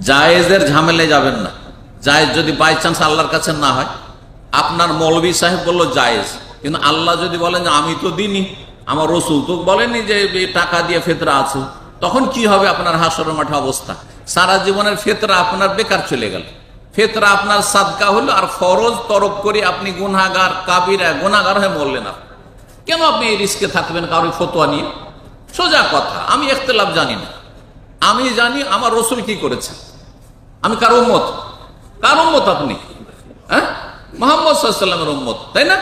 জায়েজের ঝামেলায় যাবেন না। জায়েজ যদি বাই চান্স আল্লাহর কাছে না হয়, আপনার মৌলভী সাহেব বললো জায়েজ, কিন্তু আল্লাহ যদি বলেন যে আমি তো দিনই, আমার রসুল তো বলেনি যে টাকা দিয়ে ফেতরা আছে, তখন কি হবে আপনার হাসরের মাঠে অবস্থা? সারা জীবনের ফেতরা আপনার বেকার চলে গেল। ফেতরা আপনার সাদকা হলো, আর ফরজ তরক করে আপনি গুনাহগার, কাবিরা গুনাহগার হয়ে মরলেন। কেন আপনি এই রিস্কে থাকবেন কারোর ফতোয়া নিয়ে? সোজা কথা, আমি ইখতিলাফ জানি না, আমি জানি আমার রসুল কি করেছে। আমি কার উম্মত? কার উম্মত আপনি? হ্যাঁ, মুহাম্মদ সাল্লাল্লাহু আলাইহি ওয়াসাল্লামের উম্মত, তাই না?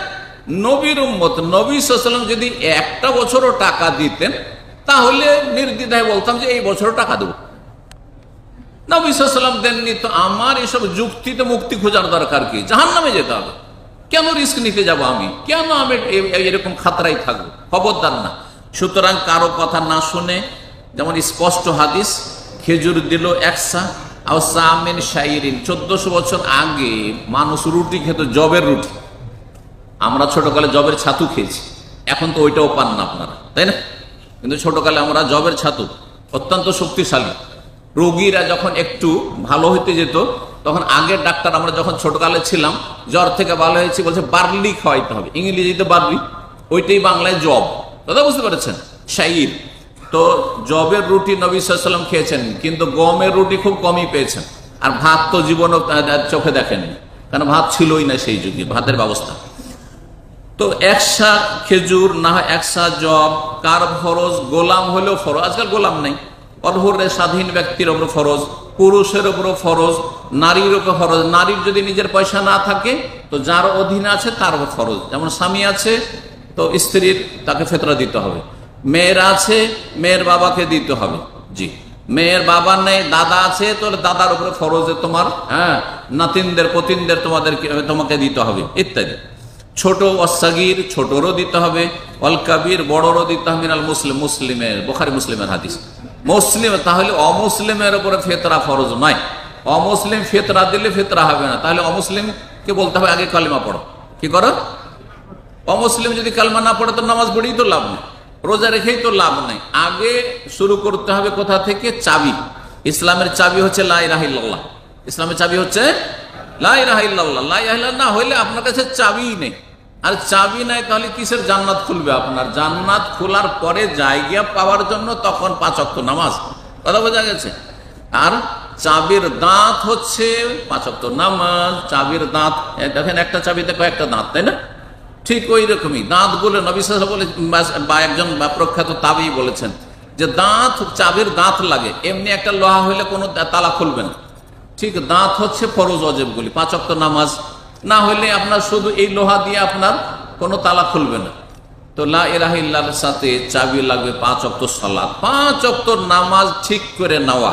নবীর উম্মত। নবী সাল্লাল্লাহু আলাইহি ওয়াসাল্লাম যদি একটা বছরও টাকা দিতেন, তাহলে নির্দ্বিধায় বলতাম যে এই বছরও টাকা দেবো। নবী সাল্লাল্লাহু আলাইহি ওয়াসাল্লাম দেননি, তো আমার এসব যুক্তিতে মুক্তি খোঁজার দরকার কি? জাহান্নামে যেতে হবে। কেন রিস্ক নিতে যাব আমি? কেন আমি এরকম খাতরাই থাকবো? খবরদার না। সুতরাং কারো কথা না শুনে, যেমন স্পষ্ট হাদিস, খেজুর দিল 1400 বছর আগে মানুষ রুটি খেত, জবের রুটি। আমরা ছোটকালে জবের ছাতু খেয়েছি, এখন তো ওইটাও পান না আপনারা, তাই না? কিন্তু ছোটকালে আমরা জবের ছাতু অত্যন্ত শক্তিশালী। রোগীরা যখন একটু ভালো হইতে যেত, তখন আগের ডাক্তার, আমরা যখন ছোটকালে ছিলাম, জ্বর থেকে ভালো হয়েছে বলছে বার্লি খাওয়াইতে হবে, ইংরেজিতে বার্লি, ওইটাই বাংলায় জব। দাদা বুঝতে পেরেছেন? শাইর। তো জবের রুটি নবী সাল্লাল্লাহু আলাইহি ওয়াসাল্লাম খেয়েছেন, কিন্তু গমের রুটি খুব কমই পেয়েছেন। আর ভাত তো জীবনও চোখে দেখেননি, কারণ ভাত ছিলই না সেই যুগে, ভাতের ব্যবস্থা। তো 100 খেজুর না হয় 100 জব কার ফরজ? গোলাম হলেও ফরজ। আজকাল গোলাম নেই, অর্হরে স্বাধীন ব্যক্তির উপর ফরজ, পুরুষের উপর ফরজ, নারীর উপর ফরজ। নারীর যদি নিজের পয়সা না থাকে, তো যার অধীনে আছে তার উপর ফরজ। যেমন স্বামী আছে, তো স্ত্রীর তাকে ফিতরা দিতে হবে। মেয়ের আছে, মেয়ের বাবাকে দিতে হবে। জি, মেয়ের বাবা নেই, দাদা আছে, তো দাদার উপরে ফরজে তোমার, হ্যাঁ, নাতিনদের পতিনদের তোমাকে দিতে হবে, ইত্যাদি। ছোট অসাগির, ছোটরও দিতে হবে, অল কাবির, বড়রও দিতে হবে। মিনাল মুসলিম, মুসলিমের, বুখারী মুসলিমের হাদিস। মুসলিম, তাহলে অমুসলিমের উপরে ফিতরা ফরজ নয়। অমুসলিম ফিতরা দিলে ফিতরা হবে না। তাহলে অমুসলিমকে বলতে হবে আগে কালিমা পড়ো। কি করো? অমুসলিম যদি কালিমা না পড়ে, তো নামাজ পড়েই তো লাভ নেই, রোজা রেখেই তো লাভ নেই। আগে শুরু করতে হবে কোথা থেকে? চাবি। ইসলামের চাবি হচ্ছে লা ইলাহা ইল্লাল্লাহ। ইসলামের চাবি হচ্ছে লা ইলাহা ইল্লাল্লাহ। লা ইলাহা ইল্লাল্লাহ না হইলে আপনার কাছে চাবিই নেই। আর চাবি নাই, তাহলে কিসের জান্নাত খুলবে আপনার? জান্নাত খোলার পরে জায়গা পাওয়ার জন্য তখন 5 ওয়াক্ত নামাজ। কথা বোঝা গেছে? আর চাবির দাঁত হচ্ছে 5 ওয়াক্ত নামাজ। চাবির দাঁত দেখেন, একটা চাবিতে কয়েকটা দাঁত, তাই না? ঠিক ওই রকমই দাঁতগুলো নবী সাল্লাল্লাহু আলাইহি ওয়াসাল্লাম বা একজন প্রখ্যাত তাবেঈ বলেছেন যে দাঁত, চাবির দাঁত লাগে। এমনি একটা লোহা হইলে কোনো তালা খুলবে না। ঠিক দাঁত হচ্ছে ফরজ ওয়াজিবগুলি, 5 ওয়াক্ত নামাজ না হইলে আপনার শুধু এই লোহা দিয়ে আপনার কোনো তালা খুলবে না। তো লা ইলাহা ইল্লাল্লাহর সাথে চাবি লাগবে 5 ওয়াক্ত সালাত। 5 ওয়াক্ত নামাজ ঠিক করে নেওয়া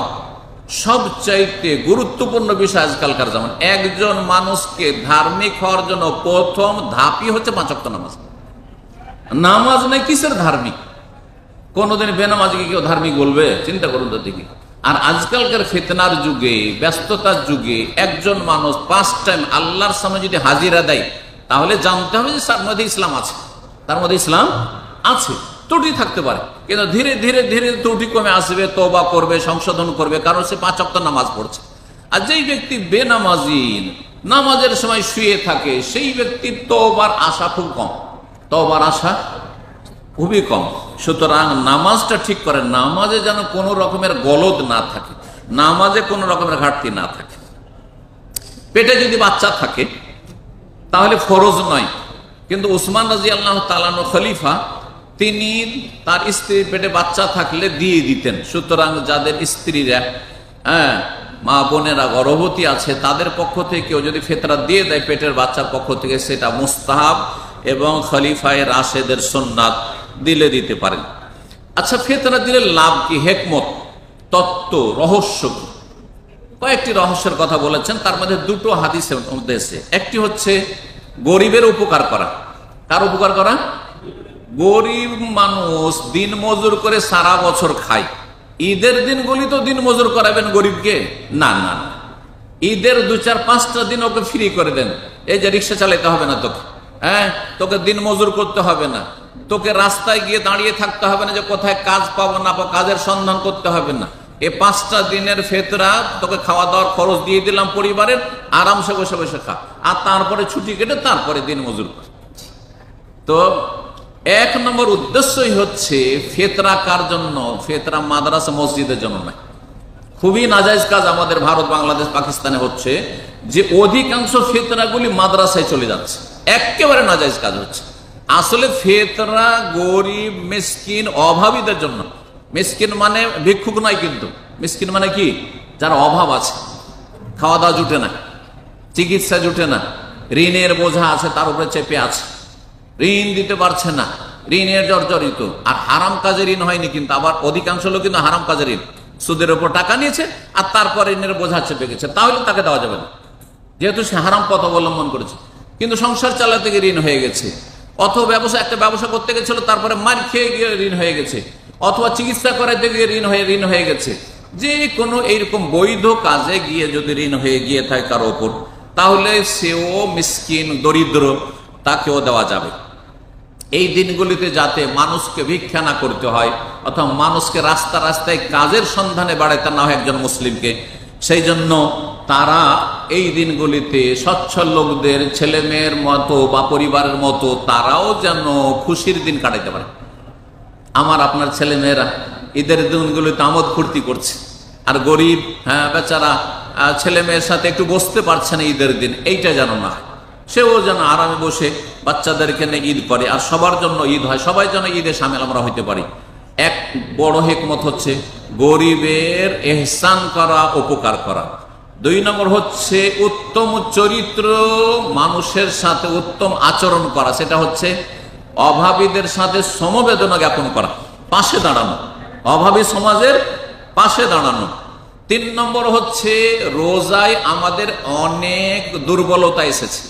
সবচাইতে গুরুত্বপূর্ণ বিষয় আজকালকার যেমন। একজন মানুষকে ধার্মিক হওয়ার জন্য প্রথম ধাপই হচ্ছে 5 ওয়াক্ত নামাজ। নামাজ নেই, কিসের ধার্মিক? কোনদিন বেনামাজিকে কেউ ধার্মিক বলবে? চিন্তা করুন তো দেখি। আর আজকালকার ফিতনার যুগে, ব্যস্ততার যুগে একজন মানুষ 5 টাইম আল্লাহর সামনে যদি হাজিরা দেয়, তাহলে জানতে হবে যে তার মধ্যে ইসলাম আছে, তার মধ্যে ইসলাম আছে। ত্রুটি থাকতে পারে, কিন্তু ধীরে ধীরে ধীরে ত্রুটি কমে আসবে, তওবা করবে, সংশোধন করবে, কারণ সে 5 ওয়াক্ত নামাজ পড়ছে। আর যেই ব্যক্তি বেনামাজি, নামাজের সময় শুয়ে থাকে, সেই ব্যক্তির তওবার আশা খুব কম, তওবার আশা খুবই কম। সুতরাং নামাজটা ঠিক করে, নামাজে যেন কোনো রকমের গলদ না থাকে, নামাজে কোনো রকমের ঘাটতি না থাকে। পেটে যদি বাচ্চা থাকে তাহলে ফরজ নয়, কিন্তু উসমান রাদিয়াল্লাহু তাআলা আনহু খলিফা, তিনি তার স্ত্রীর পেটে বাচ্চা থাকলে দিয়ে দিতেন। সুতরাং যাদের স্ত্রীরা, মা বোনেরা গর্ভবতী আছে, তাদের পক্ষ থেকে কেউ যদি ফিতরা দিয়ে দেয় পেটের বাচ্চার পক্ষ থেকে, সেটা মুস্তাহাব এবং খলিফায়ে রাশেদের সুন্নাত, দিলে দিতে পারেন। আচ্ছা, ফিতরা দিলে লাভ কি, হেকমত, তত্ত্ব, রহস্য কি? কয়েকটি রহস্যের কথা বলেছেন, তার মধ্যে 2টো হাদিসের মধ্যে এসে। একটি হচ্ছে গরিবের উপকার করা। কার উপকার করা? গরিব মানুষ দিন মজুর করে সারা বছর খায়, ঈদের দিনগুলি তো দিন মজুর করাবেন গরিবকে? না না, ঈদের 2-4-5টা দিন ওকে ফ্রি করে দেন। এই যে রিক্সা চালাতে হবে না তোকে, তোকে দিন মজুর করতে হবে না, তোকে রাস্তায় গিয়ে দাঁড়িয়ে থাকতে হবে না যে কোথায় কাজ পাবো না পাবো, কাজের সন্ধান করতে হবে না। এই 5টা দিনের ফেতরা তোকে খাওয়া দাওয়ার খরচ দিয়ে দিলাম পরিবারের, আরামসে বসে বসে খা, আর তারপরে ছুটি কেটে তারপরে দিন মজুর কর। তো 1 নম্বর উদ্দেশ্যই হচ্ছে ফেতরা কার জন্য? ফেতরা মাদ্রাসা মসজিদের জন্য নয়। খুবই নাজায়েজ কাজ আমাদের ভারত, বাংলাদেশ, পাকিস্তানে হচ্ছে যে অধিকাংশ ফেতরাগুলি মাদ্রাসায় চলে যাচ্ছে, একেবারে নাজায়েজ কাজ হচ্ছে। আসলে ফেতরা গরিব, মিসকিন, অভাবীদের জন্য। মিসকিন মানে ভিক্ষুক নয়, কিন্তু মিসকিন মানে কি? যার অভাব আছে, খাওয়া দাওয়া জুটে না, চিকিৎসা জুটে না, ঋণের বোঝা আছে, তার উপরে চেপে আছে, ঋণ দিতে পারছে না, ঋণের জর্জরিত। আর হারাম কাজে ঋণ হয়নি, কিন্তু আবার অধিকাংশ লোক কিন্তু হারাম কাজে ঋণ, সুদের উপর টাকা নিয়েছে আর তারপর ঋণের বোঝা চেপে গেছে, তাহলে তাকে দেওয়া যাবে না, যেহেতু সে হারাম পথ অবলম্বন করেছে। কিন্তু সংসার চালাতে গিয়ে ঋণ হয়ে গেছে, অথবা একটা ব্যবসা করতে গেছিল, তারপরে মার খেয়ে গিয়ে ঋণ হয়ে গেছে, অথবা চিকিৎসা করাতে গিয়ে ঋণ হয়ে গেছে। যে কোনো এইরকম বৈধ কাজে গিয়ে যদি ঋণ হয়ে গিয়ে থাকে কারো ওপর, তাহলে সেও মিসকিন, দরিদ্র, তাকেও দেওয়া যাবে। এই দিনগুলিতে যাতে মানুষকে ভিক্ষা না করতে হয়, অথবা মানুষকে রাস্তা রাস্তায় কাজের সন্ধানে বাড়াইতে না হয় একজন মুসলিমকে, সেই জন্য তারা এই দিনগুলিতে সচ্ছল লোকদের ছেলে মেয়ের মতো বা পরিবারের মতো তারাও যেন খুশির দিন কাটাইতে পারে। আমার আপনার ছেলে মেয়েরা ঈদের দিনগুলিতে আমোদ ফুর্তি করছে, আর গরিব বেচারা ছেলে মেয়ের সাথে একটু বসতে পারছে না ঈদের দিন, এইটা যেন না হয়। সেও যেন আরামে বসে বাচ্চাদেরকে নিয়ে ঈদ করে, আর সবার জন্য ঈদ হয়, সবাই যেন ঈদে সামিল আমরা হইতে পারি। এক বড় হিকমত হচ্ছে গরিবের এহসান করা, উপকার করা। 2 নম্বর হচ্ছে উত্তম চরিত্র, মানুষের সাথে উত্তম আচরণ করা, সেটা হচ্ছে অভাবীদের সাথে সমবেদনা জ্ঞাপন করা, পাশে দাঁড়ানো, অভাবী সমাজের পাশে দাঁড়ানো। 3 নম্বর হচ্ছে রোজায় আমাদের অনেক দুর্বলতা এসেছে।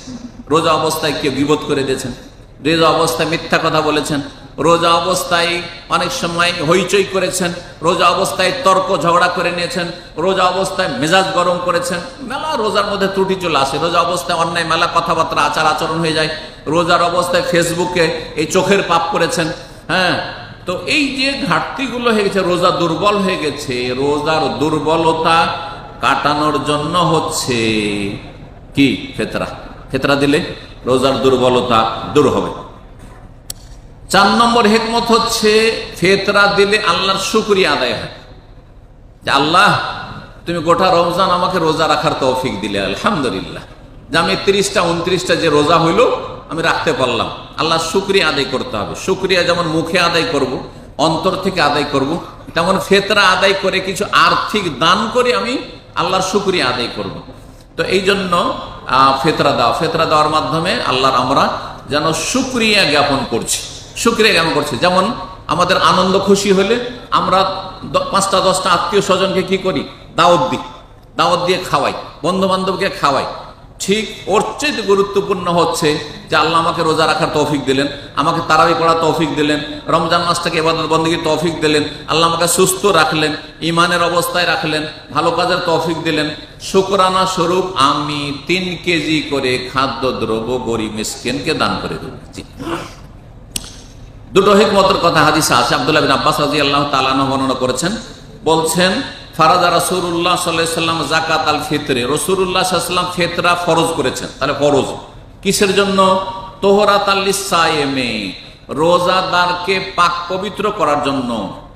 রোজা অবস্থায় কেউ গীবত করে দিয়েছেন, রোজা অবস্থায় মিথ্যা কথা বলেছেন, রোজা অবস্থায় অনেক সময় হইচই করেছেন, রোজা অবস্থায় তর্ক ঝগড়া করে নিয়েছেন, রোজা অবস্থায় মেজাজ গরম করেছেন। মেলা রোজার মধ্যে ত্রুটি চলে আসে, রোজা অবস্থায় অন্যায় মেলা কথাবার্তা আচার আচরণ হয়ে যায়। রোজার অবস্থায় ফেসবুকে এই চোখের পাপ করেছেন। তো এই যে ঘাটতিগুলো হয়ে গেছে, রোজা দুর্বল হয়ে গেছে, রোজার দুর্বলতা কাটানোর জন্য হচ্ছে কি? ফেতরা। ফেতরা দিলে রোজার দুর্বলতা দূর হবে। 4 নম্বর হিকমত হচ্ছে ফেতরা দিলে আল্লাহর শুকরিয়া আদায় হয়, যে আল্লাহ তুমি গোটা রমজান আমাকে রোজা রাখার তৌফিক দিলে, আলহামদুলিল্লাহ, যে আমি 30টা 29টা যে রোজা হইল আমি রাখতে পারলাম। আল্লাহর শুকরিয়া আদায় করতে হবে। শুকরিয়া যেমন মুখে আদায় করব, অন্তর থেকে আদায় করব, তেমন ফেতরা আদায় করে কিছু আর্থিক দান করে আমি আল্লাহর শুকরিয়া আদায় করব। তো এই জন্য ফেতরা দেওয়ার মাধ্যমে আল্লাহর আমরা যেন শুকরিয়া জ্ঞাপন করছি, শুকরিয়া জ্ঞাপন করছি। যেমন আমাদের আনন্দ খুশি হলে আমরা 5টা 10টা আত্মীয় স্বজনকে কি করি? দাওয়াত দিয়ে খাওয়াই, বন্ধু বান্ধবকে খাওয়াই। ঠিক ওর চেয়ে গুরুত্বপূর্ণ হচ্ছে যে আল্লাহ আমাকে রোজা রাখার তৌফিক দিলেন, আমাকে তারাবি পড়ার তৌফিক দিলেন, রমজান মাসটাকে ইবাদত বন্দেগীর তৌফিক দিলেন, আল্লাহ আমাকে সুস্থ রাখলেন, ইমানের অবস্থায় রাখলেন, ভালো কাজের তৌফিক দিলেন। শুকরানা স্বরূপ আমি 3 কেজি করে খাদ্যদ্রব্য গরিব মিসকিনকে দান করে দিচ্ছি। 2টো হিকমতের কথা হাদিসে আছে। আব্দুল্লাহ বিন আব্বাস রাদিয়াল্লাহু তাআলা আনহু বর্ণনা করেছেন, বলছেন ফারাজা রাসূলুল্লাহ সাল্লাল্লাহু আলাইহি ওয়াসাল্লাম যাকাত আল ফিতরে, রাসূলুল্লাহ সাল্লাল্লাহু আলাইহি ওয়াসাল্লাম ফিতরা ফরজ করেছেন। তাহলে ফরজ কিসের জন্য? তোহরাতাল লিসায়েমে, রোজাদারকে পাক পবিত্র করার জন্য।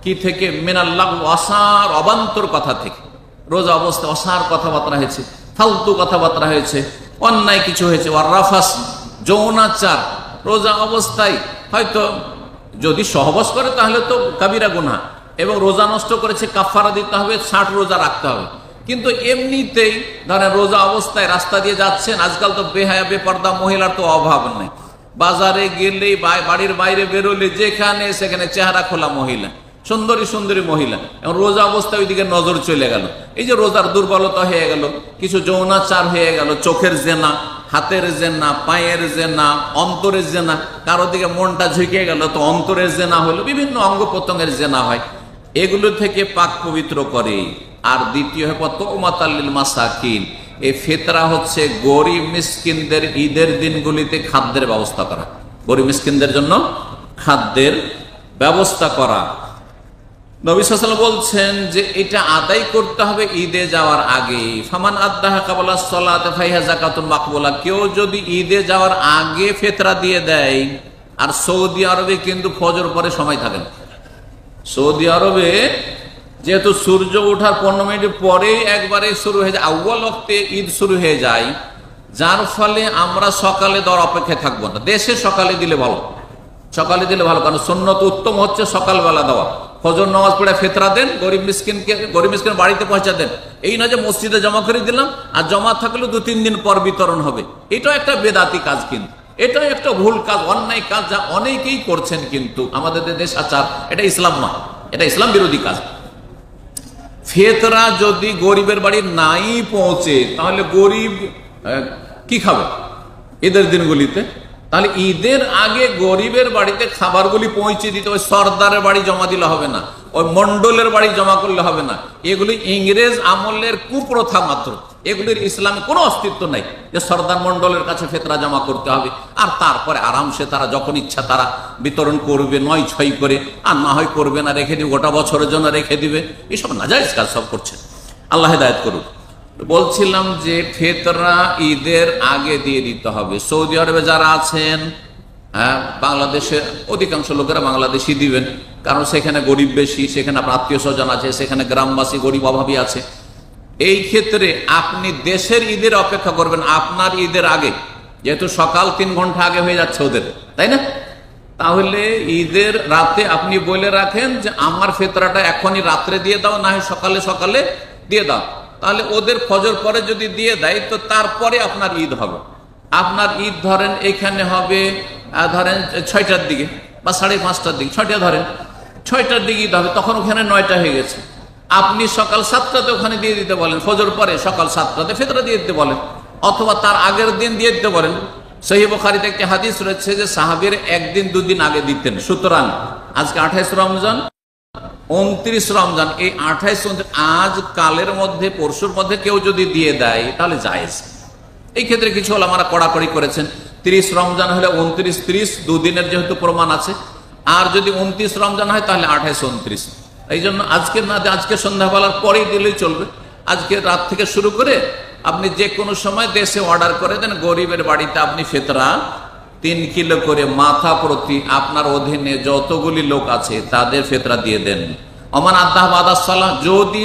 কি থেকে? মিনাল্লাহ ওয়াসার, অবান্তর কথা থেকে। রোজা অবস্থায় অসার কথাবার্তা হয়েছে, ফালতু কথাবার্তা হয়েছে, অন্যায় কিছু হয়েছে, ওয়ার রাফাস, যৌনাচার। রোজা অবস্থায় হয়তো যদি সহবাস করে তাহলে তো কাবিরা গুনাহ, এবং রোজা নষ্ট করেছে, কাফারা দিতে হবে, 60 রোজা রাখতে হবে। কিন্তু এমনিতেই ধরেন রোজা অবস্থায় রাস্তা দিয়ে যাচ্ছেন, আজকাল তো বেহায়া বেপর্দা মহিলার তো অভাব নেই, বাজারে গেলেই বাড়ির বাইরে বেরোলে যেখানে সেখানে চেহারা খোলা মহিলা, সুন্দরী সুন্দরী মহিলা, এবং রোজা অবস্থায় ওইদিকে নজর চলে গেল। এই যে রোজার দুর্বলতা হয়ে গেল, কিছু যৌনাচার হয়ে গেল, চোখের জেনা, হাতের জেনা, পায়ের জেনা, অন্তরের জেনা, কারো দিকে মনটা ঝুঁকে গেল তো অন্তরের জেনা হলো, বিভিন্ন অঙ্গ প্রত্যঙ্গের জেনা হয়। এগুলো থেকে পাক পবিত্র করে। আর দ্বিতীয় তওমাতাল মাসাকিন, এই ফিতরা হচ্ছে গরিব মিসকিনদের ঈদের দিনগুলিতে খাদ্যের ব্যবস্থা করা, গরিব মিসকিনদের জন্য খাদ্যের ব্যবস্থা করা। নবী সাল্লাল্লাহু আলাইহি ওয়াসাল্লাম বলছেন যে এটা আদায় করতে হবে ঈদে যাওয়ার আগে। ফামান আদ্দাহা ক্বাবলা সলাতে ফাহিয়া যাকাতুন মাকবুলা। কেউ যদি ঈদে যাওয়ার আগে ফিতরা দিয়ে দেয়, আর সৌদি আরবে কিন্তু ফজর পরে সময় থাকে না। সৌদি আরবে যেহেতু সূর্য ওঠার 15 মিনিট পরে একবারে শুরু হয়ে যায়, আউয়াল ওয়াক্তে ঈদ শুরু হয়ে যায়, যার ফলে আমরা সকালে দেওয়ার অপেক্ষায় থাকবো না। দেশে সকালে দিলে ভালো, সকালে দিলে ভালো, কারণ সুন্নত উত্তম হচ্ছে সকালবেলা দেওয়া। ফজর নামাজ পড়ে ফিতরা দেন, গরিব মিসকিন বাড়িতে পৌঁছা দেন। এই না যে মসজিদে জমা করে দিলাম, আর জমা থাকলেও 2-3 দিন পর বিতরণ হবে। এটাও একটা বেদাতি কাজ, কিন্তু এটাও একটা ভুল কাজ, অন্যায় কাজ, যা অনেকেই করছেন। কিন্তু আমাদের দেশ আচার, এটা ইসলাম নয়, এটা ইসলাম বিরোধী কাজ। ফিতরা যদি গরিবের বাড়ি নাই পৌঁছে, তাহলে গরিব কি খাবে ঈদের দিনগুলিতে? তাহলে ঈদের আগে গরিবের বাড়িতে খাবারগুলি পৌঁছে দিতে, ওই সর্দারের বাড়ি জমা দিলে হবে না, ওই মন্ডলের বাড়ি জমা করলে হবে না। এগুলি ইংরেজ আমলের কুপ্রথা মাত্র, এগুলির ইসলামে কোনো অস্তিত্ব নাই যে সর্দার মন্ডলের কাছে ফিতরা জমা করতে হবে, আর তারপরে আরামসে তারা যখন ইচ্ছা তারা বিতরণ করবে 9-6 করে, আর না হয় করবে না, রেখে দিবে, গোটা বছরের জন্য রেখে দিবে। এসব নাজায়েজ কাজ সব করছেন। আল্লাহ হেদায়েত করুক। বলছিলাম যে ফিতরা ঈদের আগে দিয়ে দিতে হবে। সৌদি আরবে যারা আছেন, বাংলাদেশের অধিকাংশ লোকেরা বাংলাদেশি দিবেন, কারণ সেখানে গরিব বেশি, সেখানে আপনার আত্মীয় স্বজন আছে, সেখানে গ্রামবাসী গরিব অভাবী আছে। এই ক্ষেত্রে আপনি দেশের ঈদের অপেক্ষা করবেন আপনার ঈদের আগে, যেহেতু সকাল 3 ঘন্টা আগে হয়ে যাচ্ছে ওদের, তাই না? তাহলে ঈদের রাতে আপনি বলে রাখেন যে আমার ফিতরাটা এখনই রাত্রে দিয়ে দাও, না হয় সকালে সকালে দিয়ে দাও। তাহলে ওদের ফজর পরে যদি দিয়ে দেয়, তো তারপরে আপনার ঈদ হবে। আপনার ঈদ ধরেন এখানে হবে ধরেন 6টার দিকে বা 5:30টার দিকে, 6টা ধরেন 6টার দিকে ঈদ হবে, তখন ওখানে 9টা হয়ে গেছে। আপনি সকাল 7টাতে ওখানে দিয়ে দিতে বলেন, ফজর পরে সকাল 7টাতে ফিতরা দিয়ে দিতে বলেন, অথবা তার আগের দিন দিয়ে দিতে বলেন। সহিহ বুখারীতে একটি হাদিস রয়েছে যে সাহাবীর 1-2 দিন আগে দিতেন। সুতরাং আজকে 28 রমজান, 29 রমজান, এই 28 আজ কালের মধ্যে পরশুর মধ্যে কেউ যদি দিয়ে দেয় তাহলে জায়েজ। এই ক্ষেত্রে কিছু ওলামারা কড়াকড়ি করেছেন, 30 রমজান হলে 29-30 দুদিনের যেহেতু প্রমাণ আছে, আর যদি 29 রমজান হয় তাহলে 28-29। এই জন্য আজকে না, আজকে সন্ধ্যাবেলার পরেই দিলেই চলবে। আজকে রাত থেকে শুরু করে আপনি যে কোনো সময় দেশে অর্ডার করে দেন, গরিবের বাড়িতে আপনি ফিতরা 3 কিলো করে মাথা প্রতি আপনার অধীনে যতগুলি লোক আছে তাদের ফিতরা দিয়ে দেন। ওমান আদ্দাহ বাদাস সালাহ, যদি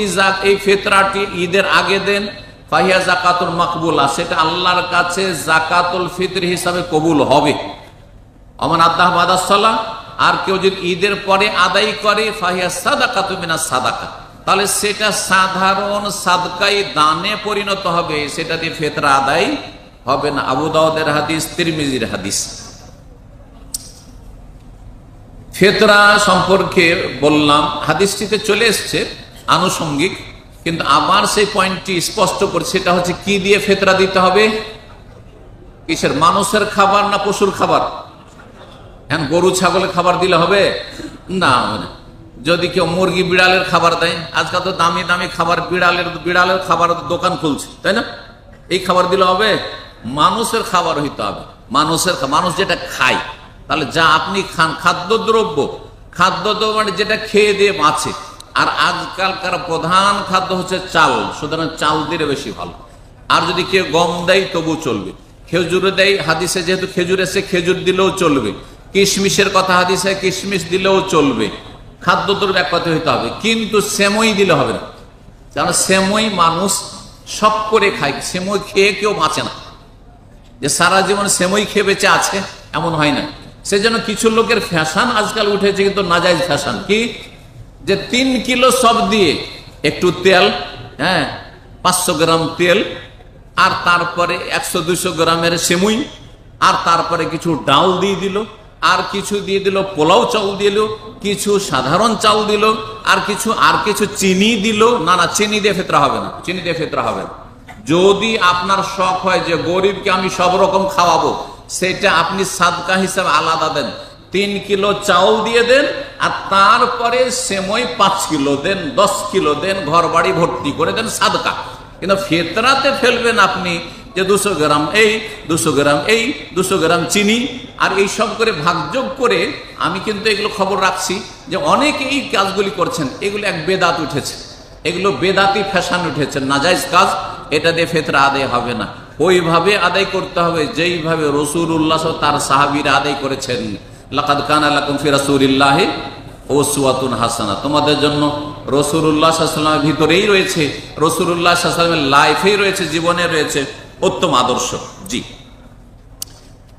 এই ফিতরাটি ঈদের আগে দেন, ফাহিয়া যাকাতুল মাকবুলা, সেটা আল্লাহর কাছে যাকাতুল ফিতর হিসাবে কবুল হবে। ওমান আদ্দাহ বাদাস সালাহ, আর কেউ যদি ঈদের পরে আদায় করে, ফাহিয়া সাদাকাতু মিনাস সাদাকা, তাহলে সেটা সাধারণ সাদকাই দানে পরিণত হবে, সেটা দিয়ে ফিতরা আদায় হবে না। আবু দাউদের হাদিস, তিরমিজির হাদিস। ফিতরা সম্পর্কে বললাম, হাদিসটিতে চলে এসছে আনুষঙ্গিক, কিন্তু আবার সেই পয়েন্টটি স্পষ্ট করে, সেটা হচ্ছে কি দিয়ে ফিতরা দিতে হবে? কিসের? মানুষের খাবার না পশুর খাবার? এখন গরু ছাগলের খাবার দিলে হবে না। যদি কেউ মুরগি বিড়ালের খাবার দেয়, আজকাল তো দামি দামি খাবার, বিড়ালের খাবার দোকান খুলছে, তাই না? এই খাবার দিলে হবে? মানুষের খাবার হইতে হবে, মানুষ যেটা খায়। তাহলে যা আপনি খান খাদ্যদ্রব্য মানে যেটা খেয়ে দিয়ে বাঁচে, আর আজকালকার প্রধান খাদ্য হচ্ছে চাল, সুতরাং চাল দিলে বেশি ভালো। আর যদি কেউ গম দেয় তবু চলবে, খেজুর দেয় হাদিসে যেহেতু খেজুর এসে খেজুর দিলেও চলবে, কিশমিশের কথা হাদিসে কিশমিশ দিলেও চলবে। খাদ্যদ্রব্য এক কথা হইতে হবে, কিন্তু সেমই দিলে হবে না, কারণ সেমই মানুষ সব করে খায়, সেমই খেয়ে কেউ বাঁচে না। যে সারা জীবন সেমই খেয়ে বেঁচে আছে এমন হয় না। সেজন্য কিছু লোকের ফ্যাশন আজকাল উঠেছে, কিন্তু নাজায়েজ ফ্যাশন কি, যে 3 কিলো সব দিয়ে একটু তেল, 500 গ্রাম তেল, আর তারপরে 100-200 গ্রামের সেমুই, আর তারপরে কিছু ডাল দিয়ে দিল, আর কিছু দিয়ে দিল পোলাও চাল দিল, কিছু সাধারণ চাল দিল, আর কিছু চিনি দিল। না, চিনি দিয়ে ফিতরা হবে না, চিনি দিয়ে ফিতরা হবে না। যদি আপনার শখ হয় যে গরিবকে আমি সব রকম খাওয়াবো, সেটা আপনি সাদকা হিসাবে আলাদা দেন, 3 কিলো চাউল দিয়ে দেন, আর তারপরে সেমই 5 কিলো দেন, 10 কিলো দেন, ঘর বাড়ি ভর্তি করে দেন সাদকা। কিন্তু ফিতরাতে ফেলবেন আপনি যে 200 গ্রাম এই, 200 গ্রাম এই, 200 গ্রাম চিনি, আর এই সব করে ভাগযোগ করে আমি কিন্তু এগুলো খবর রাখছি যে অনেকে এই কাজগুলি করছেন, এগুলো এক বেদাত উঠেছে, এগুলো বেদাতি ফ্যাশন উঠেছে, নাজায়েজ কাজ, এটা দিয়ে ফিতরা আদায় হবে না। ওইভাবে আদায় করতে হবে যেইভাবে রাসূলুল্লাহ তার সাহাবীরা আদায় করেছেন। লাকাদ কানা লাকুম ফি রাসূলিল্লাহি উসওয়াতুন হাসানাহ, তোমাদের জন্য রাসূলুল্লাহ সাল্লাল্লাহু আলাইহি ওয়াসাল্লামের ভিতরেই রয়েছে, রাসূলুল্লাহ সাল্লাল্লাহু আলাইহি ওয়াসাল্লামের লাইফেই রয়েছে, জীবনে রয়েছে উত্তম আদর্শ। জি,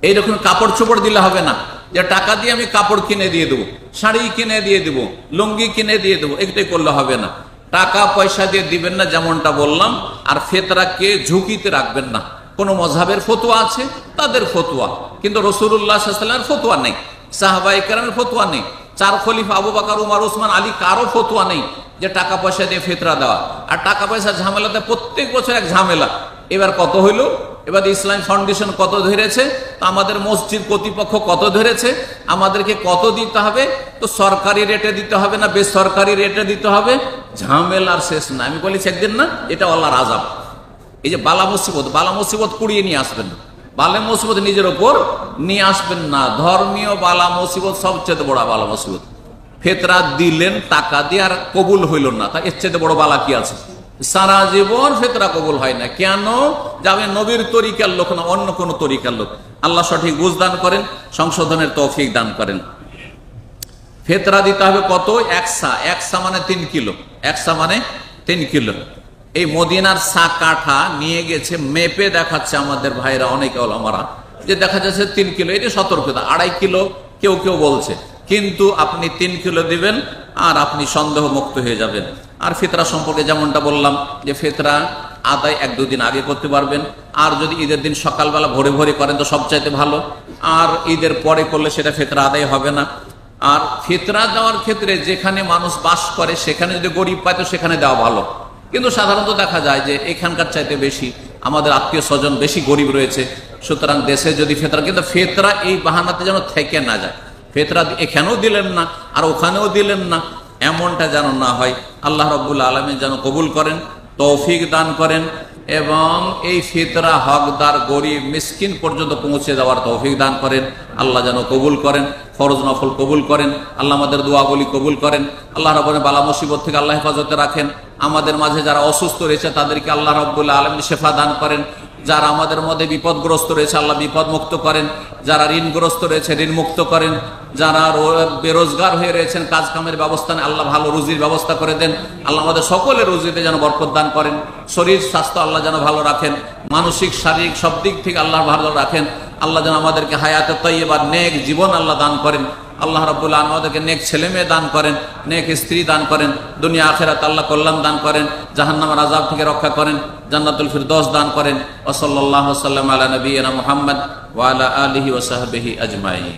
এইরকম কাপড় চোপড় দিলে হবে না যে টাকা দিয়ে আমি কাপড় কিনে দিয়ে দেবো, শাড়ি কিনে দিয়ে দেবো, লুঙ্গি কিনে দিয়ে দেবো, এটাই করলে হবে না। টাকা পয়সা দিয়ে দিবেন না যেমনটা বললাম, আর ফিতরাকে ঝুঁকিতে রাখবেন না। কোন মযহাবের ফতোয়া আছে, তাদের ফতোয়া, কিন্তু রাসূলুল্লাহ সাল্লাল্লাহু আলাইহি ওয়াসাল্লামের ফতোয়া নেই, সাহাবায়ে কেরামের ফতোয়া নেই, 4 খলিফা আবু বকর, উমর, ওসমান, আলী কারো ফতোয়া নেই যে টাকা পয়সা দিয়ে ফিতরা দেওয়া। আর টাকা পয়সা ঝামেলাতে প্রত্যেক বছর এক ঝামেলা। এবার কত হইল, এবার ইসলাম ফাউন্ডেশন কত ধরেছে, তো আমাদের মসজিদ কর্তৃপক্ষ কত ধরেছে, আমাদেরকে কত দিতে হবে, তো সরকারি রেটে দিতে হবে না বেসরকারি রেটে দিতে হবে, ঝামেলার শেষ না। আমি বলেছি একদিন না, এটা আল্লাহর আযাব। এই যে বালা মুসিবত কুড়িয়ে নিয়ে আসবেন না, বালা মুসিবত নিজের ওপর নিয়ে আসবেন না। ধর্মীয় বালা মুসিবত সবচেয়ে বড় বালা মুসিবত। ফিতরা দিলেন টাকা দিয়ে আর কবুল হইল না, তা এর চেয়ে বড় বালা কি আছে? সারা জীবন ফিতরা কবুল হয় না। কেন? যাবে নবীর তরিকার লোক না, অন্য কোন তরিকার লোক। আল্লাহ সঠিক বুঝ দান করেন, সংশোধনের তৌফিক দান করেন। ফিতরা দিতে হবে কত? 1 সা। 1 সা মানে 3 কিলো। 1 সা মানে 3 কিলো। এই মদিনার সা কাঠা নিয়ে গেছে, মেপে দেখাচ্ছে আমাদের ভাইরা, অনেকে ওলামারা, যে দেখা যাচ্ছে 3 কিলো। এটা সতর্কতা। 2.5 কিলো কেউ কেউ বলছে, কিন্তু আপনি 3 কিলো দিবেন আর আপনি সন্দেহ মুক্ত হয়ে যাবেন। আর ফিতরা সম্পর্কে যেমনটা বললাম যে ফিতরা আদায় 1-2 দিন আগে করতে পারবেন, আর যদি ঈদের দিন সকালবেলা ভোরে ভোরে করেন তো সবচাইতে ভালো, আর ঈদের পরে করলে সেটা ফিতরা আদায় হবে না। আর ফিতরা দেওয়ার ক্ষেত্রে যেখানে মানুষ বাস করে সেখানে যদি গরিব পায় তো সেখানে দেওয়া ভালো, কিন্তু সাধারণত দেখা যায় যে এখানকার চাইতে বেশি আমাদের আত্মীয় স্বজন বেশি গরিব রয়েছে, সুতরাং দেশে যদি ফিতরা, কিন্তু ফিতরা এই বাহানাতে যেন থেকে না যায়, ফিতরা এখানেও দিলেন না আর ওখানেও দিলেন না, এমনটা যেন না হয়। আল্লাহ রাব্বুল আলামিন যেন কবুল করেন, তৌফিক দান করেন, এবং এই ফিতরা হকদার গরিব মিসকিন পর্যন্ত পৌঁছে দেওয়ার তৌফিক দান করেন। আল্লাহ যেন কবুল করেন, ফরজ নফল কবুল করেন, আল্লাহ আমাদের দোয়াগুলি কবুল করেন। আল্লাহ রাব্বুল বালা মুসিবত থেকে আল্লাহ হেফাজতে রাখেন। আমাদের মাঝে যারা অসুস্থ রয়েছে তাদেরকে আল্লাহ রাব্বুল আলামিন শিফা দান করেন। যারা আমাদের মধ্যে বিপদগ্রস্ত রয়েছে আল্লাহ বিপদ মুক্ত করেন। যারা ঋণগ্রস্ত রয়েছে ঋণ মুক্ত করেন। যারা বেরোজগার হয়ে রয়েছেন কাজ কামের ব্যবস্থা নেই আল্লাহ ভালো রুজির ব্যবস্থা করে দেন। আল্লাহ আমাদের সকলের রুজিতে যেন বরকত দান করেন। শরীর স্বাস্থ্য আল্লাহ যেন ভালো রাখেন, মানসিক শারীরিক সব দিক থেকে আল্লাহ ভালো রাখেন। আল্লাহ যেন আমাদেরকে হায়াতে তাইয়্যিবা নেক জীবন আল্লাহ দান করেন। আল্লাহ রাব্বুল আলামিন আমাদেরকে নেক ছেলে মেয়ে দান করেন, নেক স্ত্রী দান করেন, দুনিয়া আখিরাত আল্লাহ কল্যাণ দান করেন, জাহান্নামের আযাব থেকে রক্ষা করেন, জান্নাতুল ফিরদৌস দান করেন। ওয়া সাল্লাল্লাহু ওয়া সাল্লাম আলা নবিয়িনা মুহাম্মদ ওয়া আলা আলিহি ওয়া সাহবিহি আজমাইন।